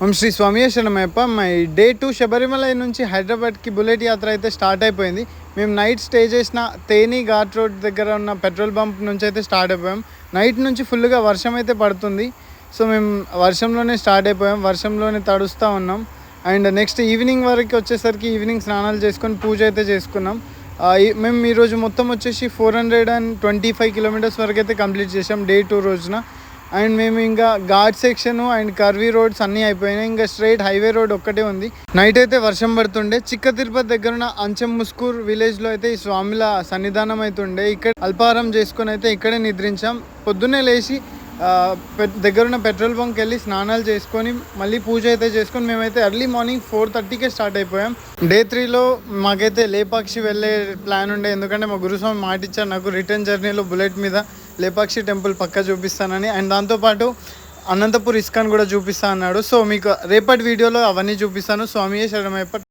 ఓం శ్రీ స్వామి శరణమయ్యప్ప. My day 2 Sabarimala నుంచి హైదరాబాద్కి బుల్లెట్ యాత్ర అయితే స్టార్ట్ అయిపోయింది. మేము నైట్ స్టే చేసిన తేని ఘాట్ రోడ్ దగ్గర ఉన్న పెట్రోల్ బంప్ నుంచి అయితే స్టార్ట్ అయిపోయాం. నైట్ నుంచి ఫుల్గా వర్షం అయితే పడుతుంది. సో మేము వర్షంలోనే స్టార్ట్ అయిపోయాం, వర్షంలోనే తడుస్తూ ఉన్నాం. అండ్ నెక్స్ట్ ఈవినింగ్ వరకు వచ్చేసరికి ఈవినింగ్ స్నానాలు చేసుకొని పూజ అయితే చేసుకున్నాం. మేము ఈరోజు మొత్తం వచ్చేసి 425 కిలోమీటర్స్ వరకు అయితే కంప్లీట్ చేసాం డే 2 రోజున. అండ్ మేము ఇంకా ghat section and curvy roads అన్నీ అయిపోయినాయి. ఇంకా స్ట్రైట్ హైవే రోడ్ ఒక్కటే ఉంది. నైట్ అయితే వర్షం పడుతుండే. చిక్క తిరుపతి దగ్గర ఉన్న అంచెం ముస్కూర్ విలేజ్లో అయితే ఈ స్వామిల సన్నిధానం అయితే ఉండే. ఇక్కడ అల్పాహారం చేసుకొని అయితే ఇక్కడే నిద్రించాం. పొద్దున్నే లేచి దగ్గరున్న పెట్రోల్ బంక్కి వెళ్ళి స్నానాలు చేసుకొని మళ్ళీ పూజ అయితే చేసుకొని మేమైతే ఎర్లీ మార్నింగ్ 4:30కే స్టార్ట్ అయిపోయాం. డే 3లో మాకైతే లేపాక్షి వెళ్ళే ప్లాన్ ఉండే, ఎందుకంటే మా గురుస్వామి మాట ఇచ్చారు నాకు రిటర్న్ జర్నీలో బుల్లెట్ మీద లేపాక్షి టెంపుల్ పక్కా చూపిస్తానని. అండ్ దాంతోపాటు అనంతపూర్ ఇస్కాన్ కూడా చూపిస్తా అన్నాడు. సో మీకు రేపటి వీడియోలో అవన్నీ చూపిస్తాను. స్వామియే శరణమయ్యప్ప.